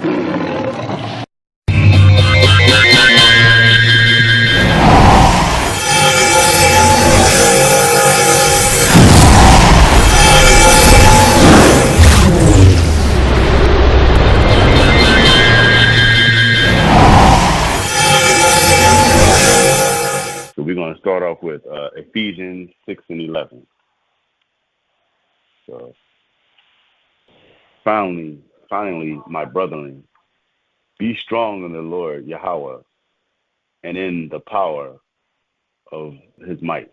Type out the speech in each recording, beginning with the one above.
So we're going to start off with Ephesians 6 and 11. So finally, my brethren, be strong in the Lord Yahweh and in the power of his might.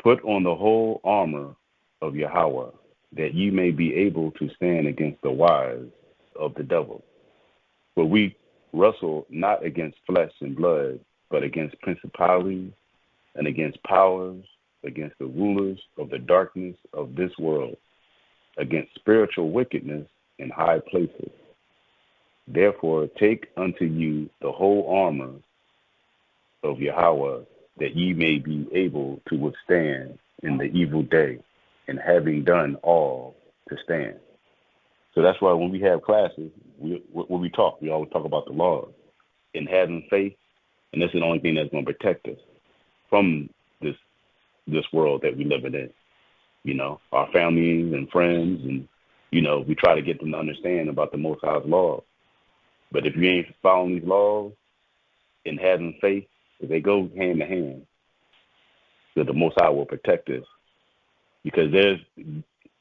Put on the whole armor of Yahweh, that ye may be able to stand against the wiles of the devil. For we wrestle not against flesh and blood, but against principalities and against powers, against the rulers of the darkness of this world, against spiritual wickedness in high places. Therefore take unto you the whole armor of Yahweh, that ye may be able to withstand in the evil day, and having done all, to stand. So that's why when we have classes, we always talk about the laws and having faith, and that's the only thing that's going to protect us from this world that we live in. You know, our families and friends, and you know, we try to get them to understand about the Most High's laws. But if you ain't following these laws and having faith, they go hand to hand. So the Most High will protect us, because there's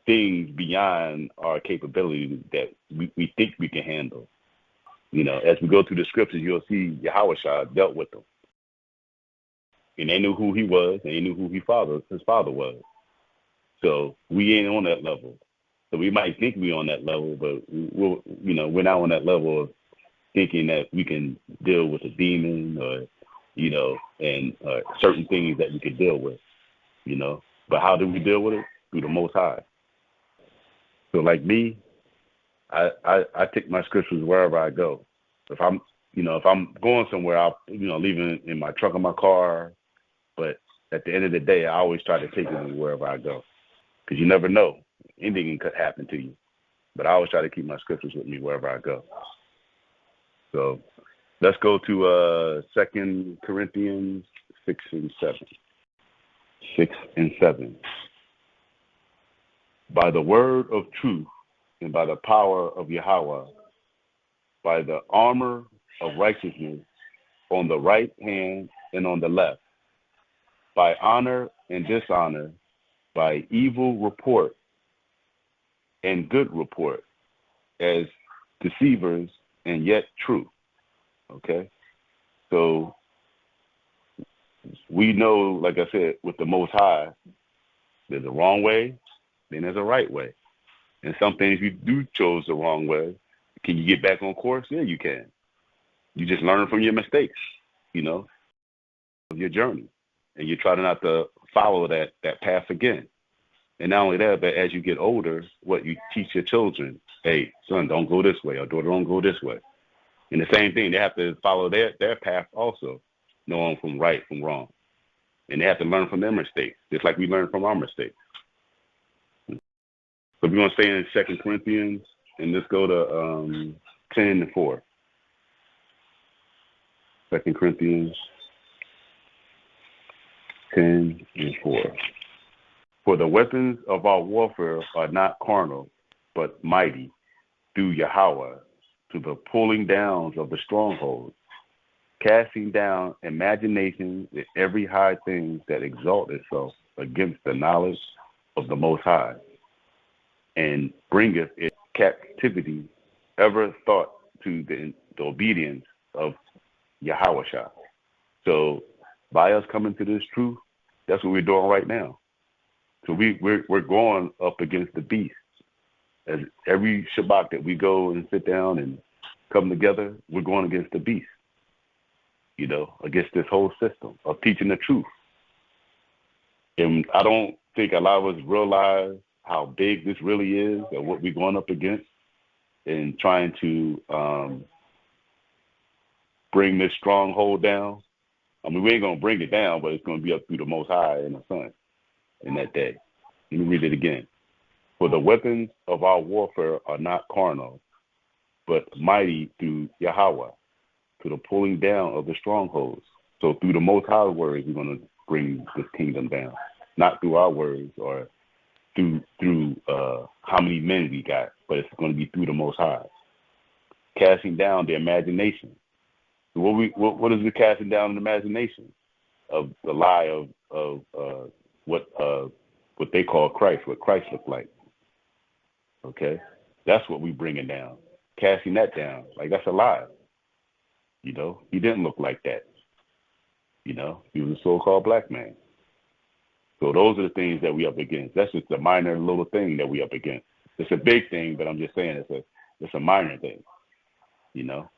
things beyond our capability that we think we can handle. You know, as we go through the scriptures, you'll see Yahushua dealt with them. And they knew who he was, and they knew who his father was. So we ain't on that level. So we might think we're on that level, but we're not on that level of thinking that we can deal with a demon or, you know, and certain things that we could deal with, you know. But how do we deal with it? Through the Most High. So like me, I take my scriptures wherever I go. If I'm going somewhere, I'll, leave it in my trunk of my car. But at the end of the day, I always try to take it wherever I go, because you never know. Anything could happen to you. But I always try to keep my scriptures with me wherever I go. So let's go to 2 Corinthians 6 and 7. 6 and 7. By the word of truth and by the power of Yahweh, by the armor of righteousness on the right hand and on the left, by honor and dishonor, by evil report and good report, as deceivers and yet true. Okay? So we know, like I said, with the Most High, there's a wrong way, then there's a right way. And some things you do chose the wrong way. Can you get back on course? Yeah, you can. You just learn from your mistakes, of your journey. And you try not to follow that path again. And not only that, but as you get older, you teach your children, hey, son, don't go this way, or daughter, don't go this way. And the same thing, they have to follow their path also, knowing from right from wrong. And they have to learn from their mistakes, just like we learn from our mistakes. So we're going to stay in 2 Corinthians, and let's go to 10 and 4. 2 Corinthians 10 and 4. For the weapons of our warfare are not carnal, but mighty through Yahweh to the pulling down of the strongholds, casting down imaginations and every high thing that exalts itself against the knowledge of the Most High, and bringeth it captivity ever thought to the obedience of Yahushua. So by us coming to this truth, that's what we're doing right now. So we're going up against the beast. As every Shabbat that we go and sit down and come together, we're going against the beast, against this whole system of teaching the truth. And I don't think a lot of us realize how big this really is and what we're going up against and trying to bring this stronghold down. I mean, we ain't going to bring it down, but it's going to be up through the Most High and the Son in that day. Let me read it again. For the weapons of our warfare are not carnal, but mighty through Yahweh, to the pulling down of the strongholds. So through the Most High words, we're going to bring this kingdom down, not through our words or through how many men we got, but it's going to be through the Most High. Casting down the imagination. So what is the casting down the imagination? Of the lie of what they call Christ, what Christ looked like. Okay? That's what we bringing down. Casting that down. Like, that's a lie. You know, he didn't look like that. You know, he was a so-called black man. So those are the things that we up against. That's just a minor little thing that we up against. It's a big thing, but I'm just saying it's a minor thing, you know.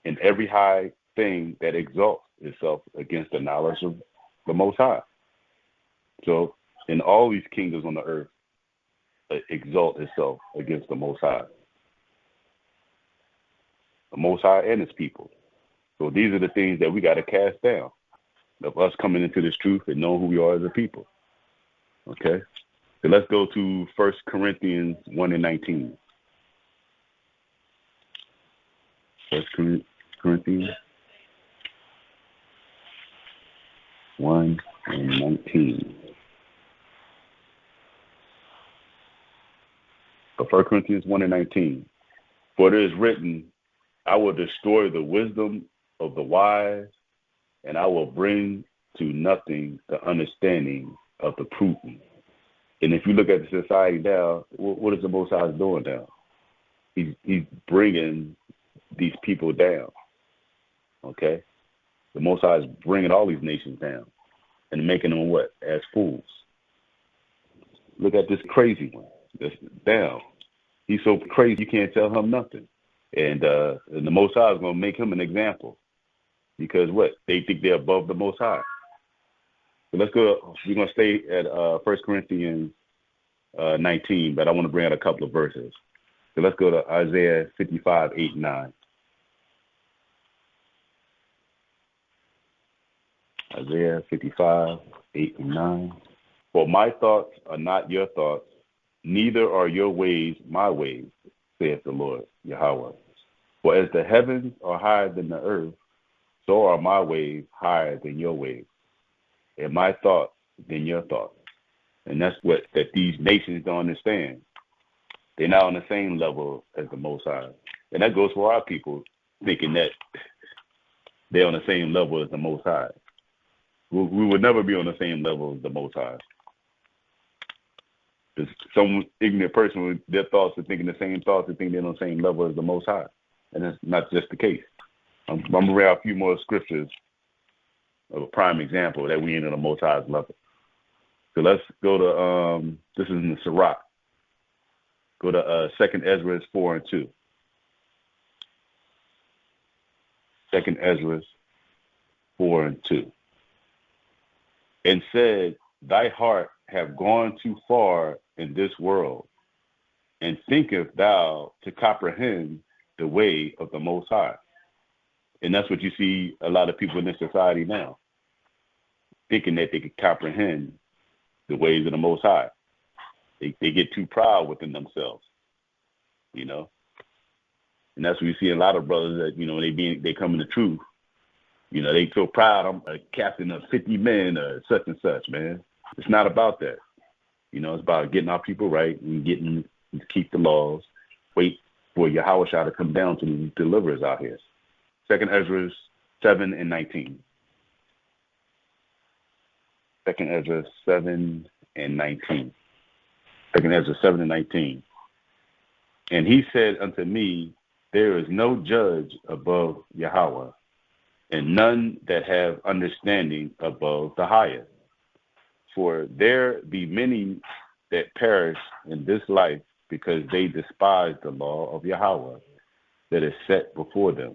And every high thing that exalts itself against the knowledge of the Most High. So in all these kingdoms on the earth, exalt itself against the Most High. The Most High and his people. So these are the things that we got to cast down, of us coming into this truth and knowing who we are as a people. Okay? So let's go to 1 Corinthians 1:19. 1 Corinthians 1:19. So 1 Corinthians 1:19. For it is written, I will destroy the wisdom of the wise, and I will bring to nothing the understanding of the prudent. And if you look at the society now, what is the Most High doing now? He's bringing these people down. Okay? The Most High is bringing all these nations down and making them what? As fools. Look at this crazy one that's down. He's so crazy you can't tell him nothing. And the Most High is going to make him an example. Because what? They think they're above the Most High. So let's go. We're going to stay at 1 Corinthians 19, but I want to bring out a couple of verses. So let's go to Isaiah 55:8-9. Isaiah 55:8-9. For my thoughts are not your thoughts, neither are your ways my ways, saith the Lord, Yahweh. For as the heavens are higher than the earth, so are my ways higher than your ways, and my thoughts than your thoughts. And that's what that these nations don't understand. They're not on the same level as the Most High. And that goes for our people, thinking that they're on the same level as the Most High. We would never be on the same level as the Most High. Because some ignorant person with their thoughts are thinking the same thoughts and think they're on the same level as the Most High. And that's not just the case. I'm going to read a few more scriptures of a prime example that we ain't on the Most High's level. So let's go to, this is in the Sirach. Go to 2 Ezra 4:2. 2 Ezra 4:2. And said, thy heart have gone too far in this world, and thinketh thou to comprehend the way of the Most High. And that's what you see a lot of people in this society now, thinking that they can comprehend the ways of the Most High. They get too proud within themselves, you know. And that's what you see a lot of brothers that, you know, they come in the truth. You know, they feel proud. I'm a captain of 50 men or such and such, man. It's not about that. You know, it's about getting our people right and getting to keep the laws. Wait for Yahweh to come down to deliver us out here. 2 Ezra 7:19. 2 Ezra 7:19. 2 Ezra 7:19. And he said unto me, there is no judge above Yahweh, and none that have understanding above the highest. For there be many that perish in this life because they despise the law of Yahweh that is set before them.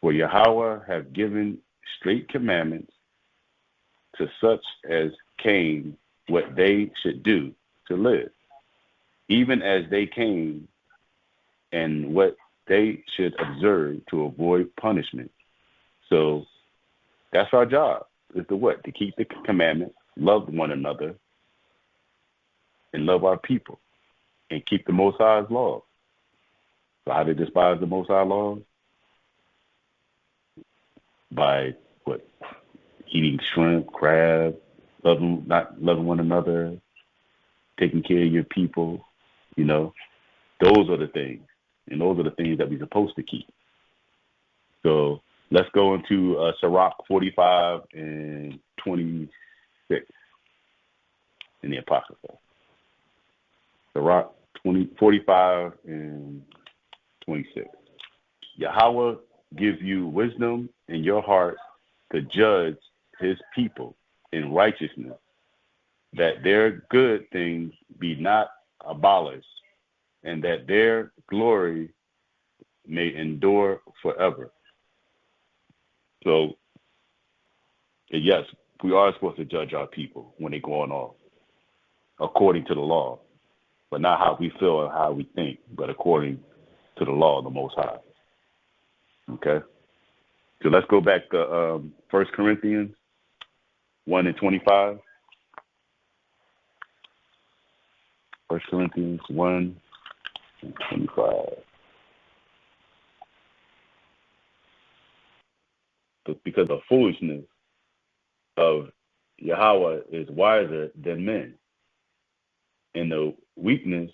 For Yahweh have given straight commandments to such as came what they should do to live, even as they came and what they should observe to avoid punishment. So that's our job, is to what? To keep the commandments, love one another, and love our people, and keep the Most High's laws. So how they despise the Most High laws? By what? Eating shrimp, crab, not loving one another, taking care of your people. You know, those are the things, and those are the things that we're supposed to keep. So let's go into Sirach 45 and 26 in the Apocrypha. Sirach 45 and 26. Yahweh gives you wisdom in your heart to judge his people in righteousness, that their good things be not abolished, and that their glory may endure forever. So, yes, we are supposed to judge our people when they're going off, according to the law, but not how we feel or how we think, but according to the law of the Most High. Okay? So let's go back to 1 Corinthians 1 and 25. 1 Corinthians 1 and 25. But because the foolishness of Yahweh is wiser than men, and the weakness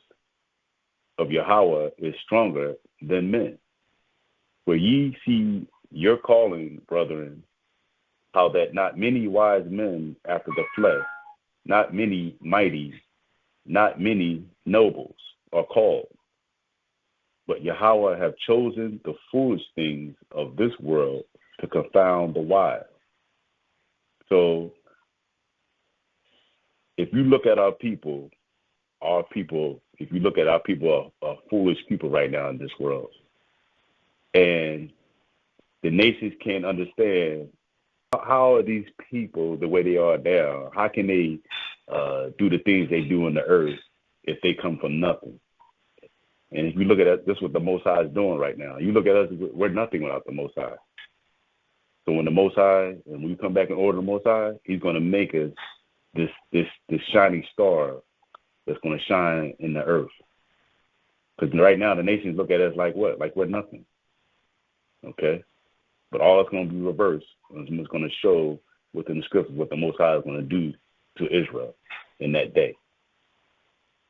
of Yahweh is stronger than men. For ye see your calling, brethren, how that not many wise men after the flesh, not many mighty, not many nobles are called. But Yahweh have chosen the foolish things of this world to confound the wise. So if you look at our people, if you look at our people are foolish people right now in this world. And the nations can't understand how are these people the way they are now. How can they do the things they do on the earth if they come from nothing? And if you look at us, this is what the Most High is doing right now. You look at us, we're nothing without the Most High. So when the Most High, and when we come back and order the Most High, he's going to make us this shining star that's going to shine in the earth. Because right now the nations look at us like what? Like we're nothing. Okay? But all it's going to be reversed. It's going to show within the scriptures what the Most High is going to do to Israel in that day.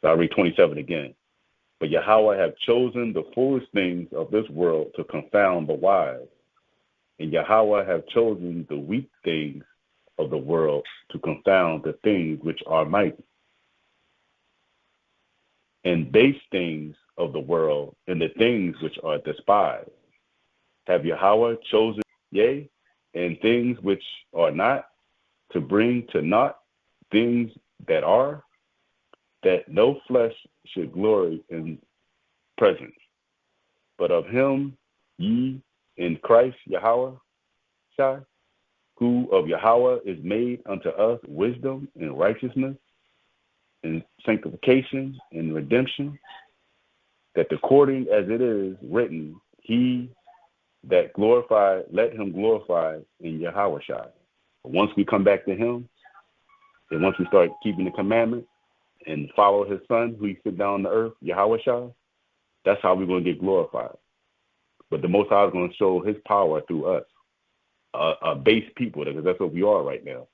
So I'll read 27 again. But Yahweh have chosen the foolish things of this world to confound the wise. And Yahweh have chosen the weak things of the world to confound the things which are mighty. And base things of the world and the things which are despised have Yahweh chosen, yea, and things which are not, to bring to naught things that are, that no flesh should glory in presence. But of him ye in Christ Yahweh, who of Yahweh is made unto us wisdom and righteousness and sanctification and redemption, that according as it is written, he that glorified, let him glorify in Yahweh. Once we come back to him, and once we start keeping the commandments and follow his son, who he sit down on the earth, Yahweh, that's how we're going to get glorified. But the Most High is going to show his power through us, a base people, because that's what we are right now.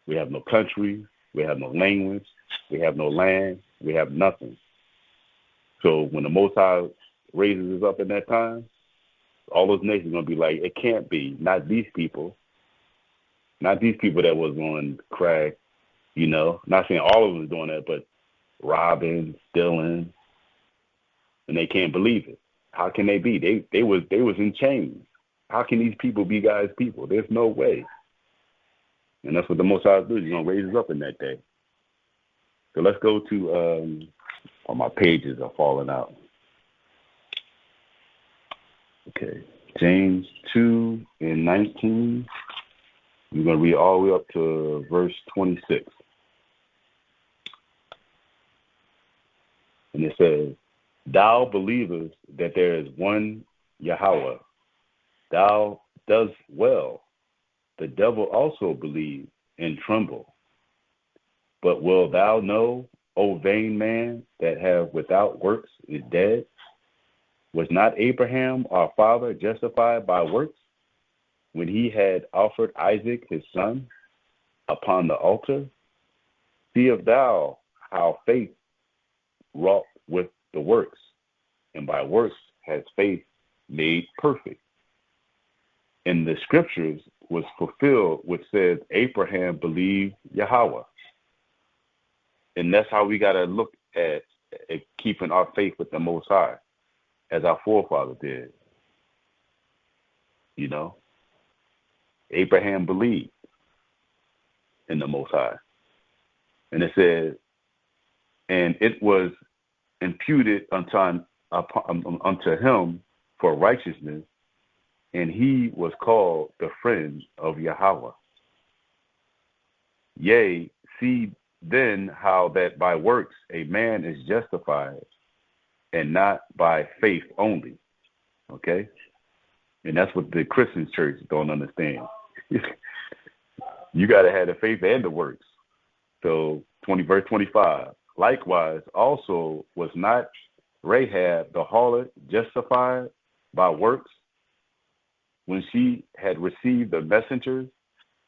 We have no country, we have no language, we have no land, we have nothing. So when the Most High raises us up in that time, all those nations are going to be like, it can't be, not these people that was on crack, not saying all of them is doing that, but robbing, stealing, and they can't believe it. How can they be? They was in chains. How can these people be God's people? There's no way. And that's what the Most High is doing. He's going to raise us up in that day. So let's go to, all my pages are falling out. Okay. James 2 and 19. We're going to read all the way up to verse 26. And it says, thou believest that there is one Yahweh. Thou dost well. The devil also believe and tremble. But will thou know, O vain man, that have without works is dead? Was not Abraham our father justified by works when he had offered Isaac his son upon the altar? Seest thou how faith wrought with the works, and by works has faith made perfect. And the scriptures was fulfilled, which says Abraham believed Yahweh. And that's how we got to look at keeping our faith with the Most High, as our forefather did. You know, Abraham believed in the Most High. And it says, and it was imputed unto him for righteousness, and he was called the friend of Yahweh. Yea, see then how that by works a man is justified, and not by faith only. Okay? And that's what the Christian church don't understand. You got to have the faith and the works. So verse 25. Likewise, also was not Rahab the harlot justified by works when she had received the messengers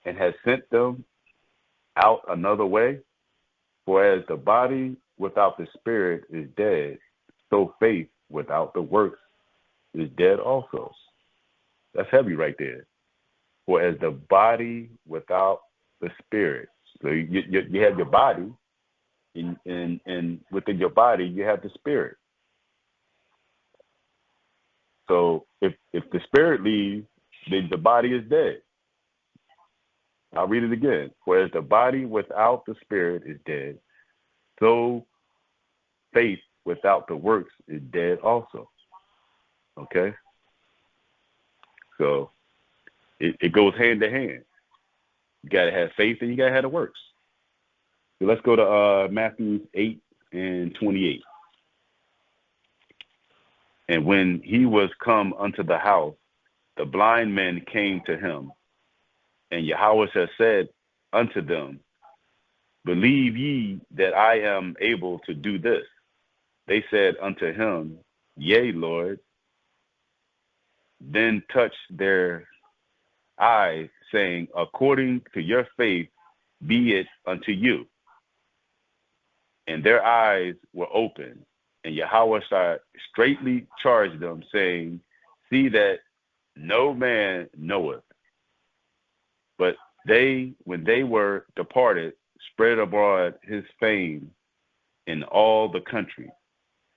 and had sent them out another way? For as the body without the spirit is dead, so faith without the works is dead also. That's heavy right there. For as the body without the spirit. So you have your body, and within your body you have the spirit. So if the spirit leaves, then the body is dead. I'll read it again. For as the body without the spirit is dead, so faith without the works is dead also. Okay? So it goes hand to hand. You got to have faith and you got to have the works. So let's go to Matthew 8 and 28. And when he was come unto the house, the blind men came to him, and Yahweh said unto them, Believe ye that I am able to do this? They said unto him, Yea, Lord. Then touched their eyes, saying, According to your faith be it unto you. And their eyes were opened, and Yahweh straightly charged them, saying, See that no man knoweth. But they, when they were departed, spread abroad his fame in all the country.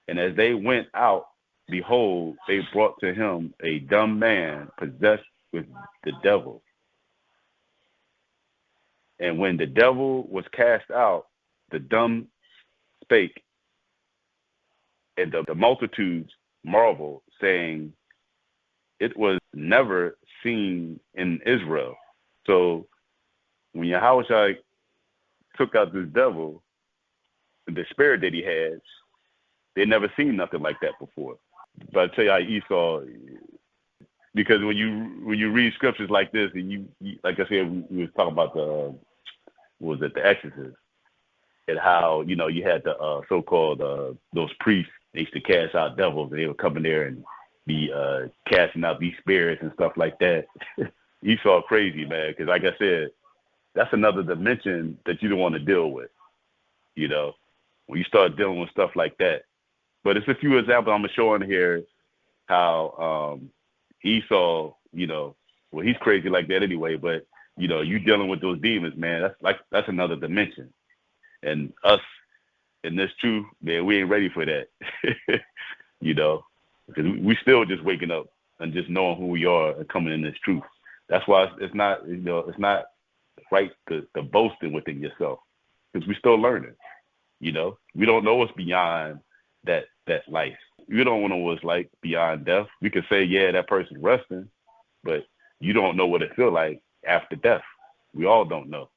And as they went out, behold, they brought to him a dumb man possessed with the devil. And when the devil was cast out, the dumb spake, and the multitudes marveled, saying, It was never seen in Israel. So when Yahushua took out this devil, the spirit that he had, they never seen nothing like that before. But I tell you how Esau, because when you read scriptures like this, and you like I said, we was talking about the Exorcist, and how you had the so-called those priests. They used to cast out devils, and they would come in there and be casting out these spirits and stuff like that. Esau crazy, man, because like I said, that's another dimension that you don't want to deal with. When you start dealing with stuff like that. But it's a few examples I'm gonna show in here how Esau, well, he's crazy like that anyway. But you dealing with those demons, man. That's another dimension. And us in this truth, man, we ain't ready for that. Because we still just waking up and just knowing who we are and coming in this truth. That's why it's not, it's not right to boasting within yourself, because we're still learning. We don't know what's beyond that life. We don't know what it's like beyond death. We can say, yeah, that person's resting, but you don't know what it feels like after death. We all don't know.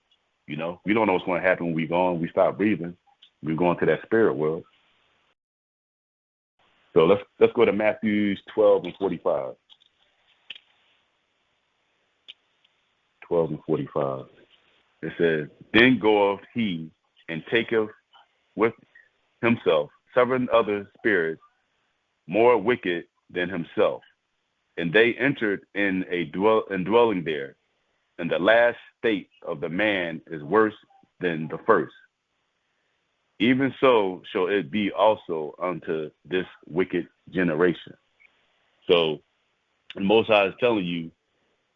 We don't know what's going to happen when we gone. We stop breathing. We're going to that spirit world. So let's go to Matthew 12 and 45. 12 and 45. It says, Then goeth he and taketh with himself 7 other spirits more wicked than himself. And they entered in dwelling there. And the last state of the man is worse than the first. Even so shall it be also unto this wicked generation. So the Most High is telling you,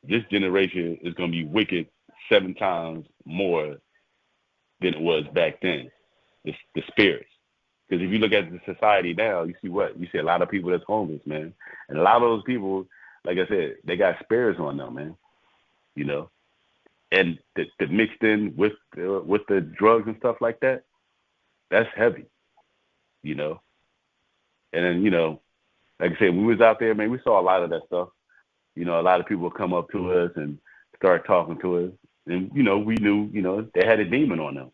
this generation is going to be wicked 7 times more than it was back then, the spirits. Because if you look at the society now, you see what? You see a lot of people that's homeless, man. And a lot of those people, like I said, they got spirits on them, man. You know? And the mixed in with the drugs and stuff like that, that's heavy, you know? And then, you know, like I said, when we was out there, man, we saw a lot of that stuff. You know, a lot of people would come up to us and start talking to us. And, you know, we knew, you know, they had a demon on them.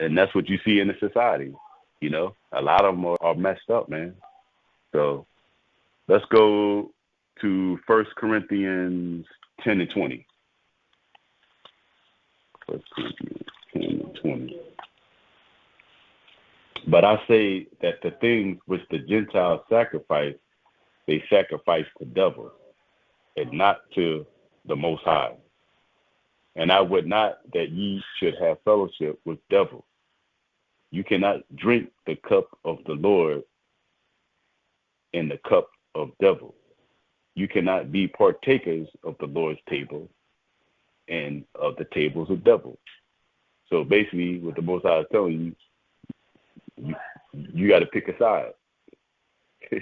And that's what you see in the society. You know, a lot of them are messed up, man. So let's go to 1 Corinthians 10 and 20. 1 Corinthians 10 and 20. But I say that the things which the Gentiles sacrifice, they sacrifice to devils, and not to the Most High. And I would not that ye should have fellowship with devils. You cannot drink the cup of the Lord and the cup of devils. You cannot be partakers of the Lord's table and of the tables of devils. So basically, what the Most High is telling you, you got to pick a side. You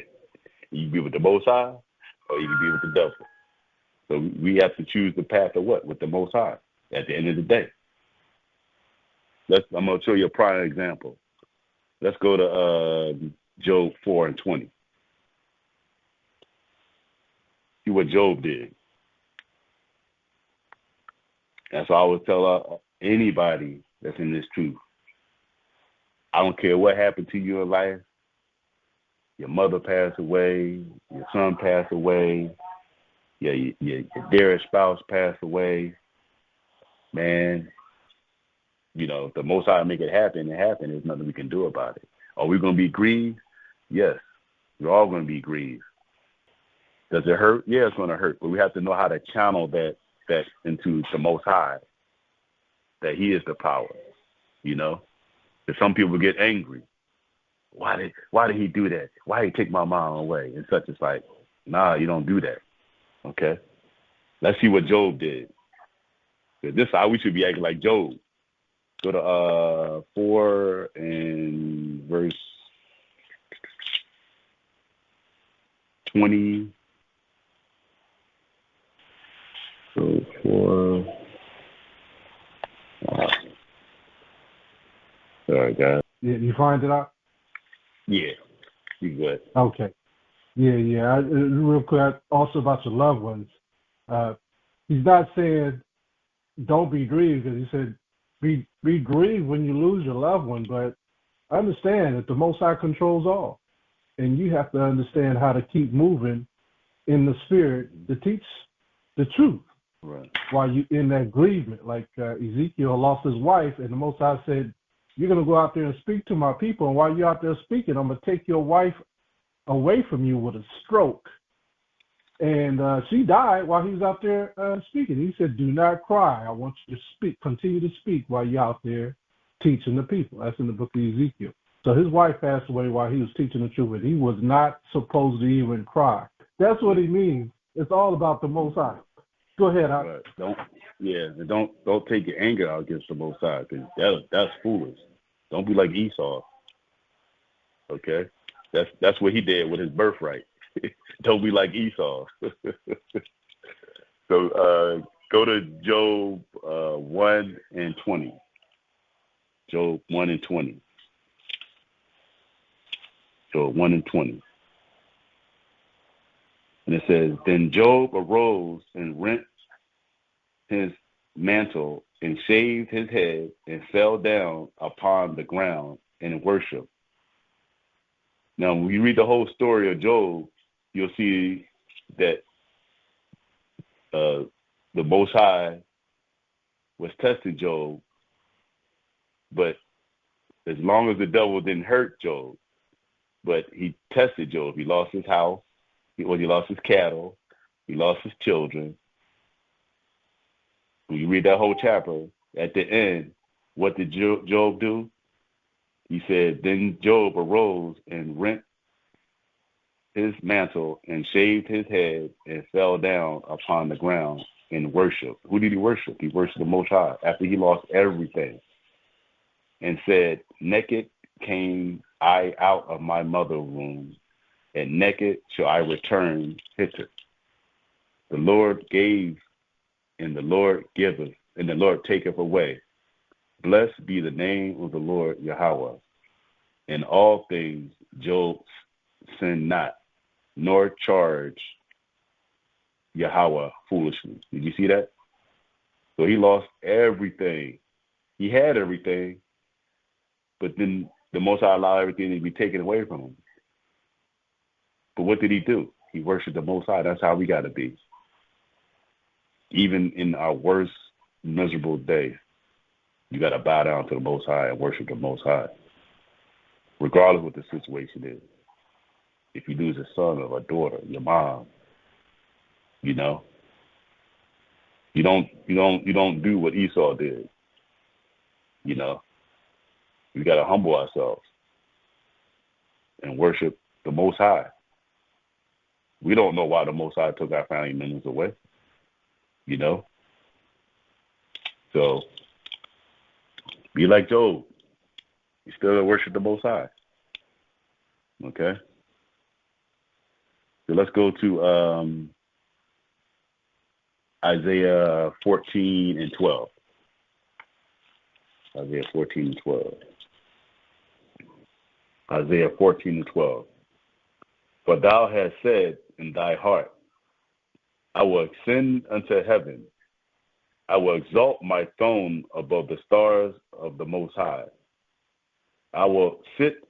can be with the Most High, or you can be with the devil. So we have to choose the path of what? With the Most High at the end of the day. I'm going to show you a prime example. Let's go to Job 4 and 20. See what Job did. That's what I always tell anybody that's in this truth. I don't care what happened to you in life. Your mother passed away. Your son passed away. Your dearest spouse passed away. Man, you know, the Most High make it happen. There's nothing we can do about it. Are we going to be grieved? Yes. We're all going to be grieved. Does it hurt? Yeah, it's going to hurt. But we have to know how to channel that into the Most High, that He is the power, you know? Because some people get angry. Why did He do that? Why did He take my mom away? And such. It's like, nah, you don't do that. Okay? Let's see what Job did. This is how we should be acting like Job. Go to 4 and verse 20. So 4. Sorry, guys. Yeah, you find it out? Yeah, you good. Okay. Yeah. Real quick, also about your loved ones. He's not saying don't be grieved, because he said be grieved when you lose your loved one, but understand that the Most High controls all. And you have to understand how to keep moving in the spirit to teach the truth. Right. While you in that grievement, like Ezekiel lost his wife, and the Most High said, you're going to go out there and speak to my people, and while you're out there speaking, I'm going to take your wife away from you with a stroke. And she died while he was out there speaking. He said, do not cry. I want you to speak, continue to speak while you're out there teaching the people. That's in the book of Ezekiel. So his wife passed away while he was teaching the truth, and he was not supposed to even cry. That's what he means. It's all about the Most High. Go ahead. Right. Don't take your anger out against the Most High, because that's foolish. Don't be like Esau. Okay? That's what he did with his birthright. Don't be like Esau. So go to Job 1 and 20. Job 1 and 20. Job 1 and 20. And it says, then Job arose and rent his mantle and shaved his head and fell down upon the ground and worshiped. Now, when you read the whole story of Job, you'll see that the Most High was testing Job, but as long as the devil didn't hurt Job, but he tested Job. He lost his house, He lost his cattle. He lost his children. When you read that whole chapter, at the end, what did Job do? He said, then Job arose and rent his mantle and shaved his head and fell down upon the ground in worship. Who did he worship? He worshiped the Most High after he lost everything, and said, naked came I out of my mother womb, and naked shall I return hither. The Lord gave, and the Lord giveth, and the Lord taketh away. Blessed be the name of the Lord Yahweh. In all things Job sinned not, nor charged Yahweh foolishly. Did you see that? So he lost everything. He had everything, but then the Most High allowed everything to be taken away from him. But what did he do? He worshiped the Most High. That's how we got to be. Even in our worst miserable day, you got to bow down to the Most High and worship the Most High, regardless of what the situation is. If you lose a son or a daughter, your mom, you know, you don't do what Esau did. You know, we got to humble ourselves and worship the Most High. We don't know why the Most High took our family members away, you know. So be like Job. You still worship the Most High. Okay. So let's go to Isaiah 14 and 12. Isaiah 14 and 12. Isaiah 14 and 12. For thou hast said in thy heart, I will ascend unto heaven. I will exalt my throne above the stars of the Most High. I will sit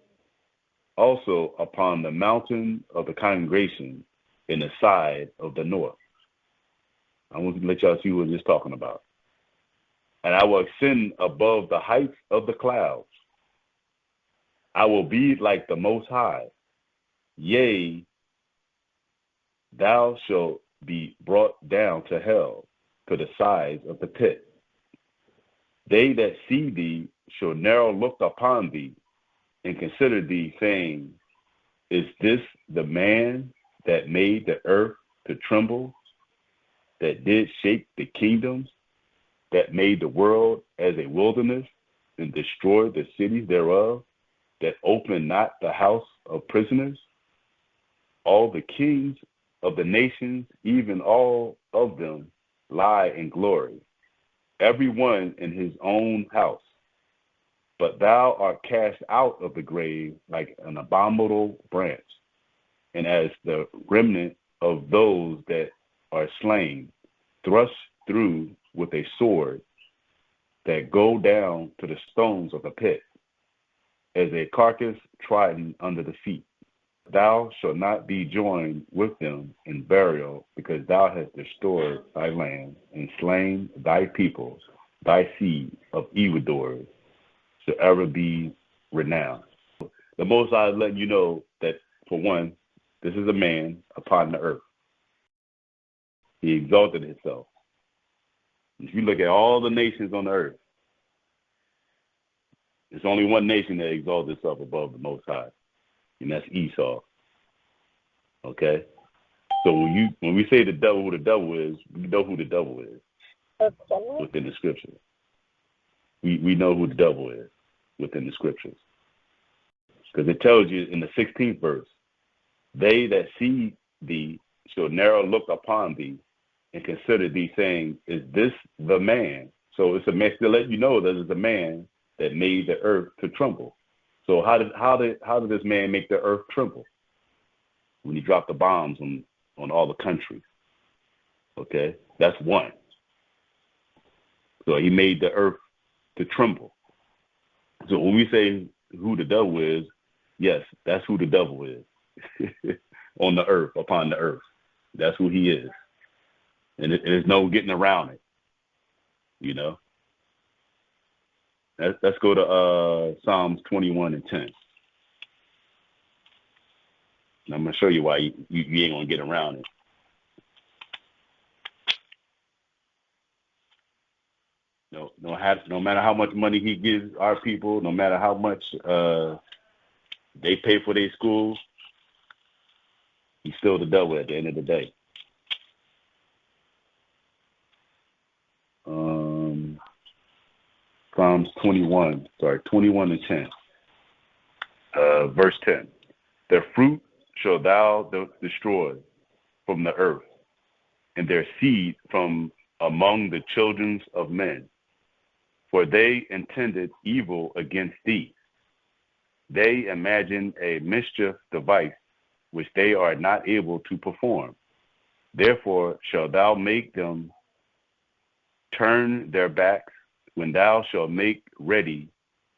also upon the mountain of the congregation in the side of the north. I want to let y'all see what he's talking about. And I will ascend above the heights of the clouds. I will be like the Most High. Yea, thou shalt be brought down to hell, to the sides of the pit. They that see thee shall narrow look upon thee, and consider thee, saying, is this the man that made the earth to tremble, that did shake the kingdoms, that made the world as a wilderness, and destroyed the cities thereof, that opened not the house of prisoners? All the kings of the nations, even all of them, lie in glory, every one in his own house. But thou art cast out of the grave like an abominable branch, and as the remnant of those that are slain, thrust through with a sword, that go down to the stones of the pit, as a carcass trodden under the feet. Thou shalt not be joined with them in burial, because thou hast destroyed thy land and slain thy people. Thy seed of evildoers shall ever be renowned. The Most High is letting you know that, for one, this is a man upon the earth. He exalted himself. If you look at all the nations on the earth, there's only one nation that exalts itself above the Most High, and that's Esau. Okay? So when we say the devil, who the devil is, we know who the devil is within the scripture. We know who the devil is within the scriptures. Because it tells you in the 16th verse, they that see thee shall narrow look upon thee and consider thee, saying, is this the man? So it's a man to let you know that it's a man that made the earth to tremble. So how did this man make the earth tremble? When he dropped the bombs on all the countries. Okay? That's one. So he made the earth to tremble. So when we say who the devil is, yes, that's who the devil is. On the earth, upon the earth. That's who he is. And there's no getting around it. You know? Let's go to Psalms 21 and 10. And I'm going to show you why you ain't going to get around it. No matter how much money he gives our people, no matter how much they pay for their schools, he's still the devil at the end of the day. Psalms 21 and 10. Verse 10. Their fruit shall thou destroy from the earth, and their seed from among the children of men. For they intended evil against thee. They imagine a mischief device which they are not able to perform. Therefore shalt thou make them turn their backs when thou shalt make ready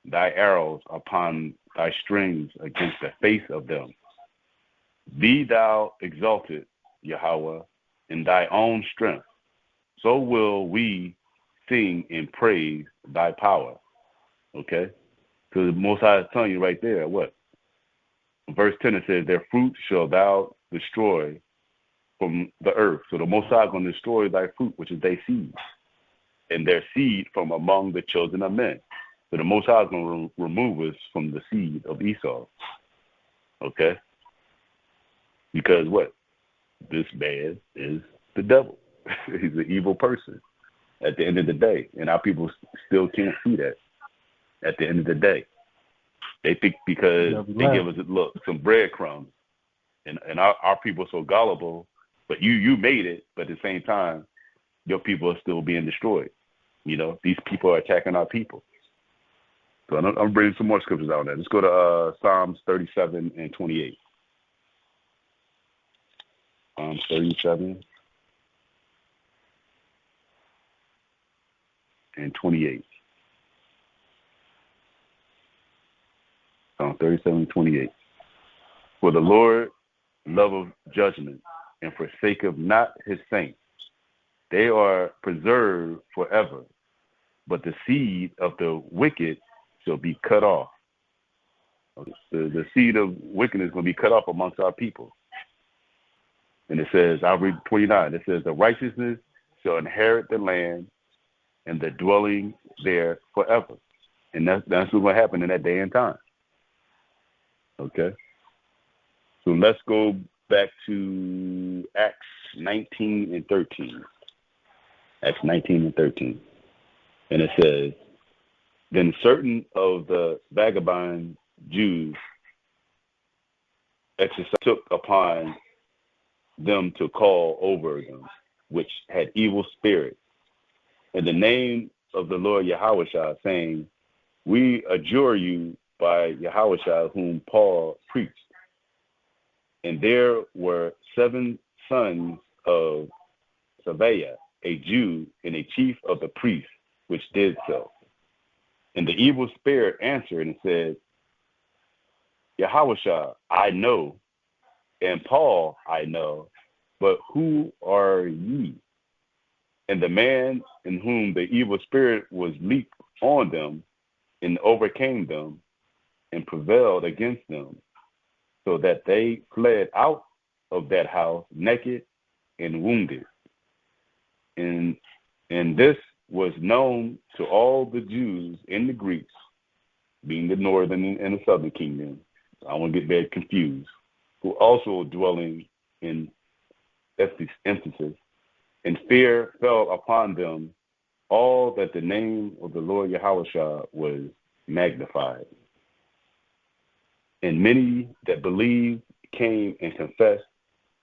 thy arrows upon thy strings against the face of them. Be thou exalted, Yahweh, in thy own strength. So will we sing and praise thy power. Okay? So the Most High is telling you right there, what? Verse 10, it says, their fruit shall thou destroy from the earth. So the Most High is going to destroy thy fruit, which is thy seed, and their seed from among the children of men. So the Most High is going to remove us from the seed of Esau. Okay? Because what? This man is the devil. He's an evil person at the end of the day. And our people still can't see that at the end of the day. They think because they give us, some breadcrumbs. And our people are so gullible, but you made it, but at the same time, your people are still being destroyed. You know, these people are attacking our people. So I'm bringing some more scriptures out there. Let's go to Psalms 37 and 28. Psalms 37 and 28. Psalm 37 and 28. For the Lord loveth judgment, and forsaketh not his saints. They are preserved forever, but the seed of the wicked shall be cut off. The seed of wickedness is going to be cut off amongst our people. And it says, I'll read 29. It says, the righteousness shall inherit the land and the dwelling there forever. And that's what's going to happen in that day and time. Okay? So let's go back to Acts 19 and 13. Acts 19 and 13. And it says, then certain of the vagabond Jews took upon them to call over them, which had evil spirits, in the name of the Lord Yahushua, saying, we adjure you by Yahushua, whom Paul preached. And there were 7 sons of Saviah, a Jew, and a chief of the priests, which did so. And the evil spirit answered and said, Yahushua, I know, and Paul I know, but who are ye? And the man in whom the evil spirit was leaped on them and overcame them and prevailed against them, so that they fled out of that house naked and wounded. And this was known to all the Jews and the Greeks, being the northern and the southern kingdom. I won't get very confused. Who also dwelling in Ephesus, and fear fell upon them all that the name of the Lord Yahushua was magnified. And many that believed came and confessed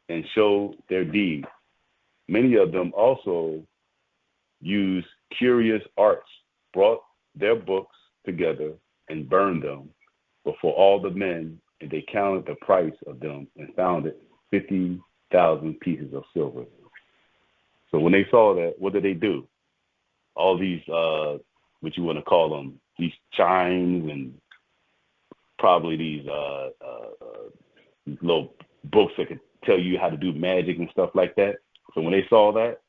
and showed their deeds. Many of them also used curious arts, brought their books together and burned them before all the men, and they counted the price of them and found it 50,000 pieces of silver. So when they saw that, what did they do? All these, what you want to call them, these chimes and probably these little books that could tell you how to do magic and stuff like that. So when they saw that,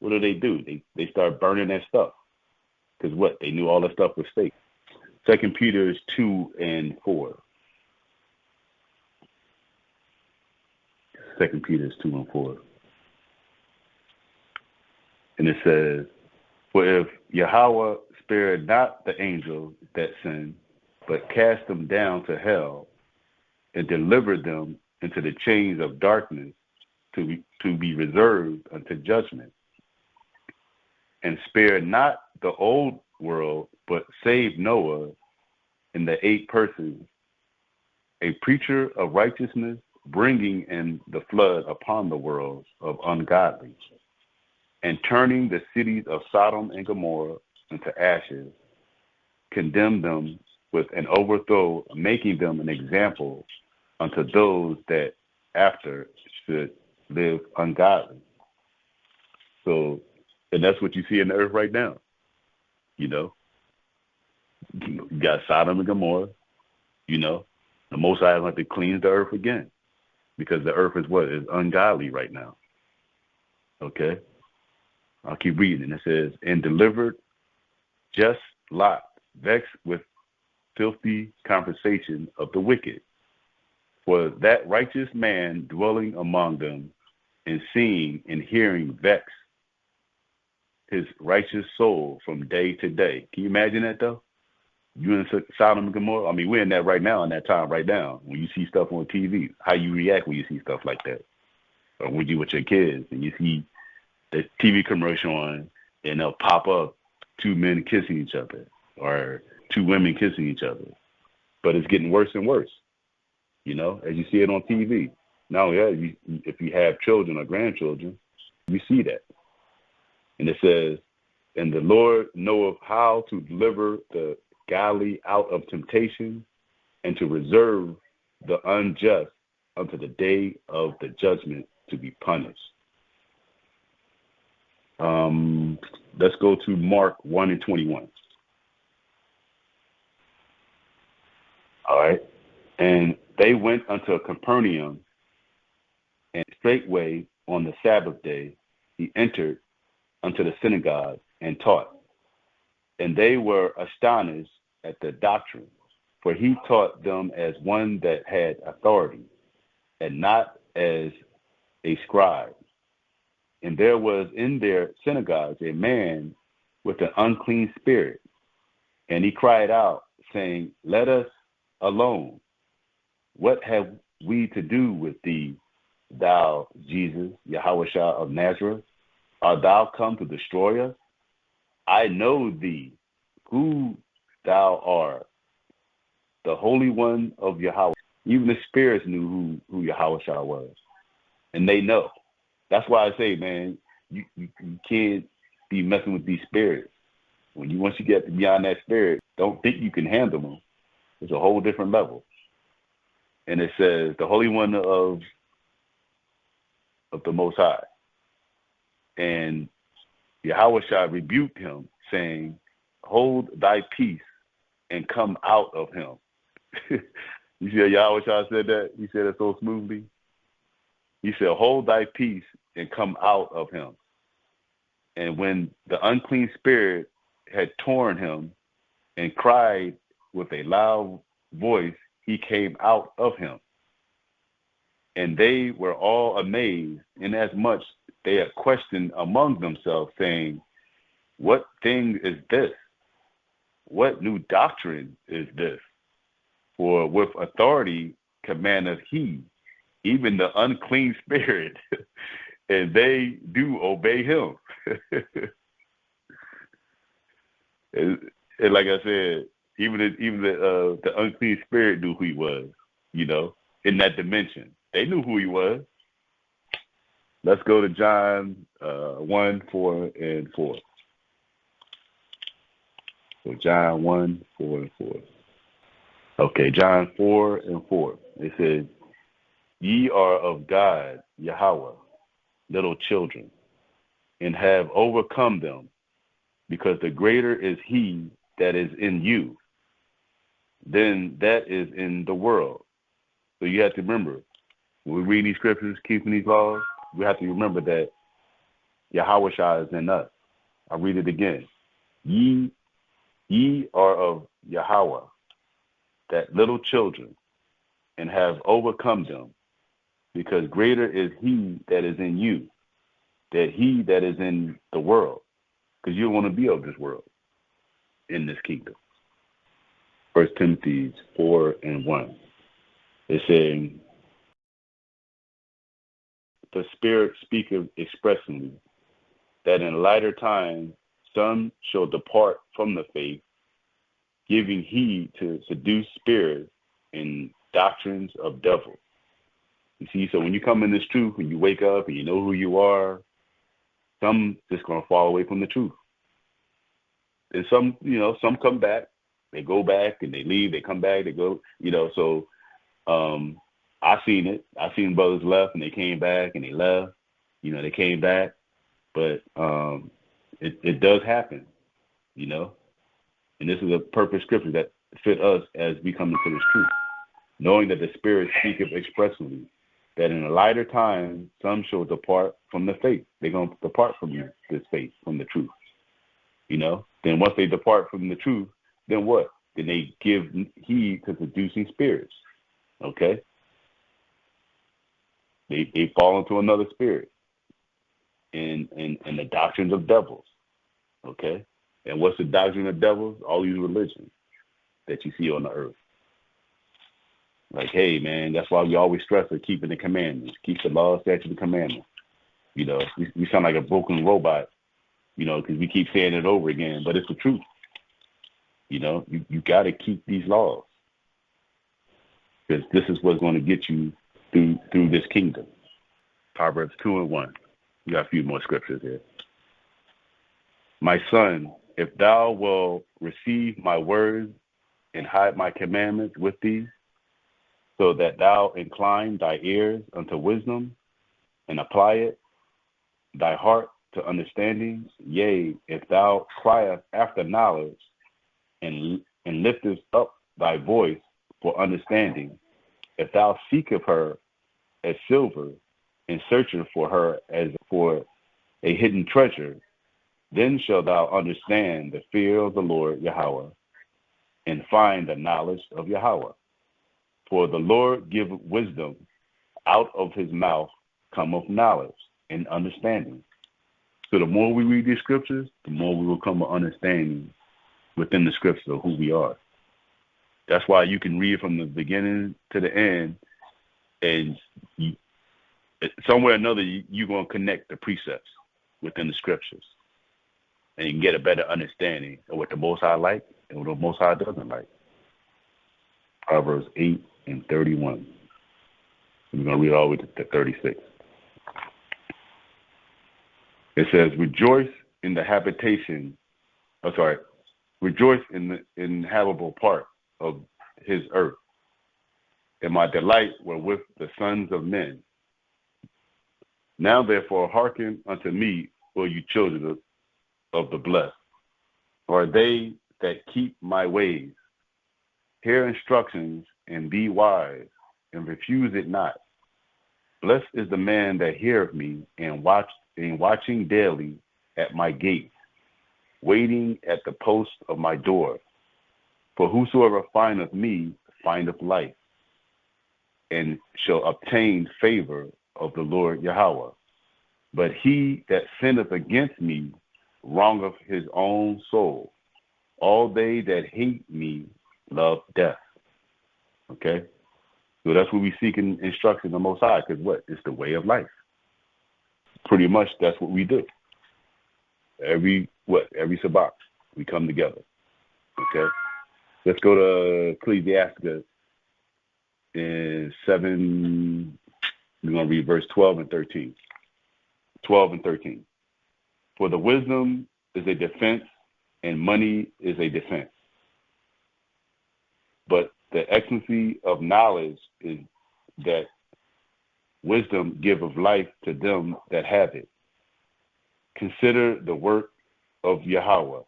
what do? They start burning that stuff. Because what? They knew all that stuff was fake. 2 Peter 2 and 4. 2 Peter 2 and 4. And it says, for if Yahweh spared not the angels that sinned, but cast them down to hell and delivered them into the chains of darkness to be reserved unto judgment, and spared not the old world, but saved Noah and the 8 persons, a preacher of righteousness, bringing in the flood upon the world of ungodly, and turning the cities of Sodom and Gomorrah into ashes, condemned them with an overthrow, making them an example unto those that after should live ungodly. So, and that's what you see in the earth right now. You know, you got Sodom and Gomorrah. You know, the Most High has to cleanse the earth again, because the earth is what is ungodly right now. Okay, I'll keep reading. It says, and delivered just Lot, vexed with filthy conversation of the wicked, for that righteous man dwelling among them, and seeing and hearing vex his righteous soul from day to day. Can you imagine that, though? You in Sodom and Gomorrah? I mean, we're in that right now, in that time right now. When you see stuff on TV, how you react when you see stuff like that? Or when you with your kids and you see the TV commercial on, and they'll pop up 2 men kissing each other or 2 women kissing each other. But it's getting worse and worse, you know, as you see it on TV. Now, yeah, if you have children or grandchildren, you see that. And it says, and the Lord knoweth how to deliver the godly out of temptation, and to reserve the unjust unto the day of the judgment to be punished. Let's go to Mark 1 and 21. All right. And they went unto Capernaum, and straightway on the Sabbath day he entered unto the synagogue and taught. And they were astonished at the doctrine, for he taught them as one that had authority, and not as a scribe. And there was in their synagogues a man with an unclean spirit, and he cried out, saying, let us alone. What have we to do with thee, thou Jesus, Yahushua of Nazareth? Art thou come to destroy us? I know thee, who thou art, the Holy One of Yahweh. Even the spirits knew who Yahushua was, and they know. That's why I say, man, you can't be messing with these spirits. Once you get beyond that spirit, don't think you can handle them. It's a whole different level. And it says, the Holy One of the Most High. And Yahushua rebuked him, saying, hold thy peace and come out of him. You see how Yahushua said that? He said it so smoothly. He said, hold thy peace and come out of him. And when the unclean spirit had torn him and cried with a loud voice, he came out of him. And they were all amazed, inasmuch they had questioned among themselves, saying, what thing is this? What new doctrine is this? For with authority commandeth he, even the unclean spirit, and they do obey him. and like I said, even the unclean spirit knew who he was, you know, in that dimension. They knew who he was. Let's go to John 1, 4, and 4. So John 1, 4, and 4. Okay, John 4 and 4. It says, ye are of God, Yahweh, little children, and have overcome them, because the greater is he that is in you than that is in the world. So you have to remember, when we read these scriptures, keeping these laws, we have to remember that Yahushua is in us. I'll read it again. Ye are of Yahweh, that little children, and have overcome them, because greater is he that is in you than he that is in the world, because you don't want to be of this world in this kingdom. 1 Timothy 4:1. It's saying, the Spirit speaketh expressly that in latter time some shall depart from the faith, giving heed to seduced spirits and doctrines of devils. You see, so when you come in this truth, when you wake up and you know who you are, some just going to fall away from the truth. And some, some come back, they go back and they leave, they come back, they go, so I seen it. I seen brothers left and they came back and they left, they came back. But it does happen, and this is a perfect scripture that fit us as we come into this truth, knowing that the Spirit speaketh expressly that in a later time some shall depart from the faith. They're going to depart from this faith, from the truth. Then once they depart from the truth, then what? Then they give heed to seducing spirits. Okay? They fall into another spirit and the doctrines of devils. Okay? And what's the doctrine of devils? All these religions that you see on the earth. Like, hey, man, that's why we always stress on keeping the commandments, keep the law, statutes, and commandments. We sound like a broken robot, because we keep saying it over again, but it's the truth. You got to keep these laws, because this is what's going to get you through this kingdom. Proverbs 2:1. We got a few more scriptures here. My son, if thou wilt receive my words and hide my commandments with thee, so that thou incline thy ears unto wisdom and apply it, thy heart to understanding, yea, if thou criest after knowledge and liftest up thy voice for understanding, if thou seekest her as silver and searchest for her as for a hidden treasure, then shalt thou understand the fear of the Lord Yahweh and find the knowledge of Yahweh. For the Lord giveth wisdom, out of his mouth cometh knowledge and understanding. So the more we read these scriptures, the more we will come to understanding within the scriptures of who we are. That's why you can read from the beginning to the end, and somewhere or another, you're going to connect the precepts within the scriptures. And you can get a better understanding of what the Most High like and what the Most High doesn't like. Proverbs 8:31. We're going to read all the way to 36. It says, rejoice in the inhabitable part of his earth, and my delight were with the sons of men. Now therefore hearken unto me, O you children of the blessed, or they that keep my ways. Hear instructions and be wise, and refuse it not. Blessed is the man that heareth me, and watching daily at my gate, waiting at the post of my door. For whosoever findeth me findeth life, and shall obtain favor of the Lord Yahweh. But he that sinneth against me wrongeth his own soul. All they that hate me love death. Okay? So that's what we seek in instruction of the Most High, because what? It's the way of life. Pretty much that's what we do. Every Shabbat, we come together. Okay? Let's go to Ecclesiastes in 7. We're going to read verse 12 and 13. 12 and 13. For the wisdom is a defense, and money is a defense. But the excellency of knowledge is that wisdom giveth life to them that have it. Consider the work of Yahweh,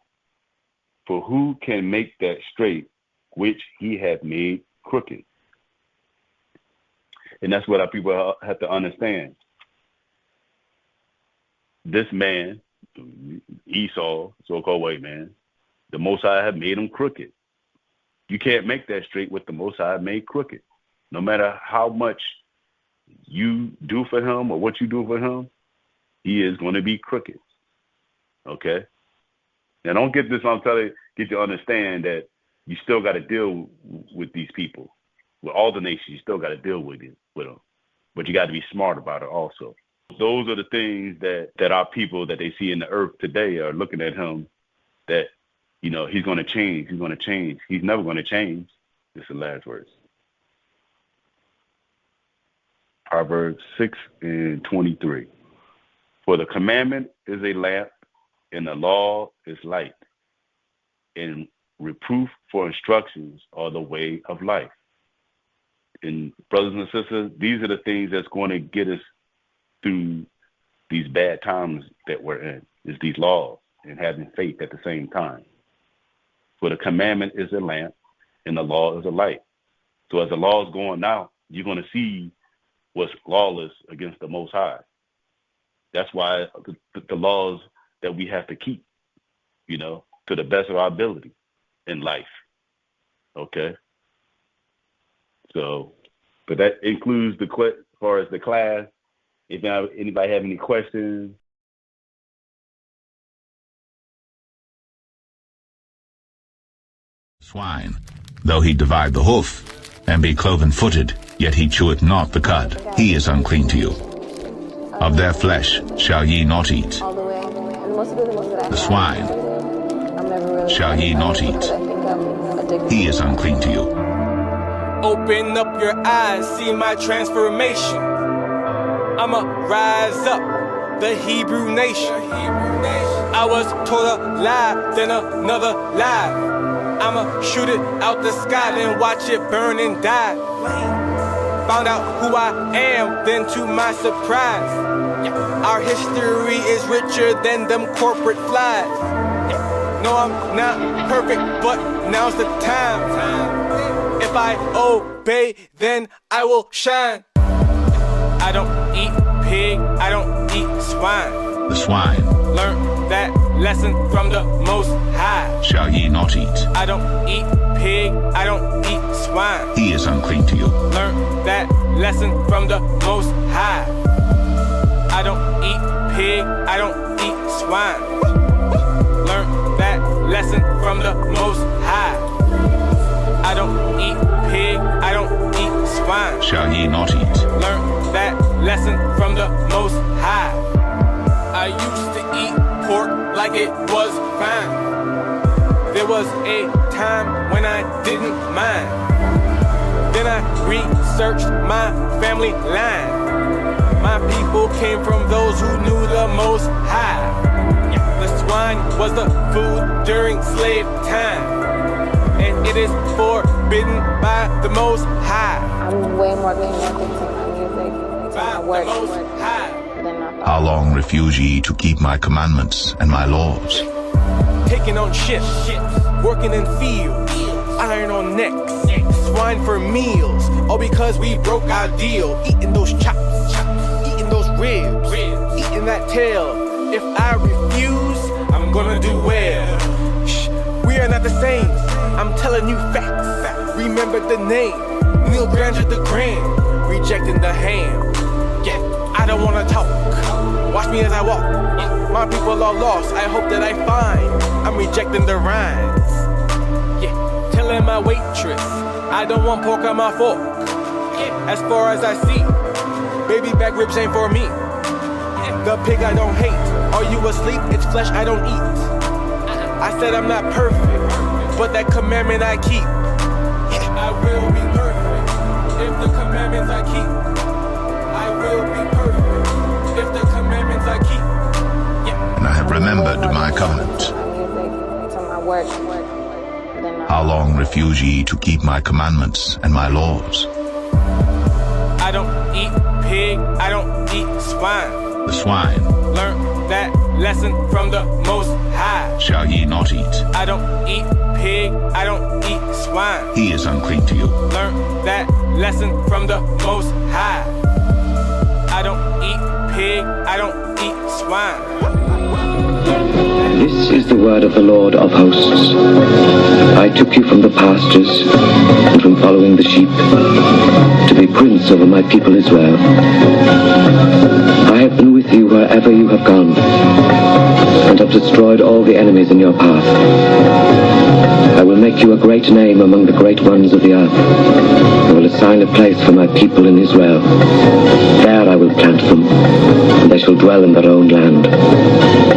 for who can make that straight which he hath made crooked? And that's what our people have to understand. This man, Esau, so-called white man, the Most High have made him crooked. You can't make that straight what the Most High made crooked. No matter how much you do for him or what you do for him, he is going to be crooked. Okay? Now, don't get this, I'm telling you, get you to understand that you still got to deal with these people. With all the nations, you still got to deal with them. But you got to be smart about it also. Those are the things that our people that they see in the earth today are looking at him that, you know, he's going to change. He's going to change. He's never going to change. This is the last verse. Proverbs 6:23. For the commandment is a lamp, and the law is light, and reproof for instructions are the way of life. And brothers and sisters, these are the things that's going to get us through these bad times that we're in, is these laws and having faith at the same time. For the commandment is a lamp, and the law is a light. So as the law is going out, you're going to see what's lawless against the Most High. That's why the laws that we have to keep, you know, to the best of our ability in life. Okay? So, but that includes as far as the class. If anybody have any questions. Swine, though he divide the hoof, and be cloven-footed, yet he cheweth not the cud. He is unclean to you. Of their flesh shall ye not eat. The swine shall ye not eat. He is unclean to you. Open up your eyes, see my transformation. I'ma rise up, the Hebrew nation. I was told a lie, then another lie. I'ma shoot it out the sky, then watch it burn and die. Found out who I am, then to my surprise, our history is richer than them corporate flies. No, I'm not perfect, but now's the time. If I obey, then I will shine. I don't eat pig, I don't eat swine. The swine Learn that lesson from the Most High. shall ye not eat. I don't eat pig, I don't eat swine. He is unclean to you. Learn that lesson from the Most High. I don't eat pig, I don't eat swine. Learn that lesson from the Most High. I don't eat pig, I don't eat swine. Shall ye not eat. Learn that lesson from the Most High. I used to eat pork like it was fine. There was a time when I didn't mind. Then I researched my family line. My people came from those who knew the Most High. The swine was the food during slave time, and it is forbidden by the Most High. I'm way more connected to my music, to my work, than I thought. How long refuse ye to keep my commandments and my laws? Taking on shifts, working in fields, iron on necks, swine for meals, all because we broke our deal. Eating those chops, eating those ribs, eating that tail. If I refuse, I'm gonna do well. Shh, we are not the same, I'm telling you facts. Remember the name, Neil Granger the Grand, rejecting the ham. Yeah, I don't wanna talk, watch me as I walk. My people are lost, I hope that I find. I'm rejecting the rhymes. Yeah, telling my waitress I don't want pork on my fork. As far as I see, baby back ribs ain't for me. The pig I don't hate. Are you asleep? It's flesh I don't eat. I said I'm not perfect, but that commandment I keep. I will be perfect if the commandments I keep. I will be perfect if the commandments I keep. And I have remembered my covenant. To my music, to my work, than I How long refuse ye to keep my commandments and my laws? I don't eat pig, I don't eat swine. The swine Learn that lesson from the Most High. shall ye not eat. I don't eat pig, I don't eat swine. He is unclean to you. Learn that lesson from the Most High. I don't eat pig, I don't eat swine. This is the word of the Lord of hosts. I took you from the pastures and from following the sheep to be prince over my people Israel. I have been with you wherever you have gone and have destroyed all the enemies in your path. I will make you a great name among the great ones of the earth. I will assign a place for my people in Israel. There I will plant them, and they shall dwell in their own land.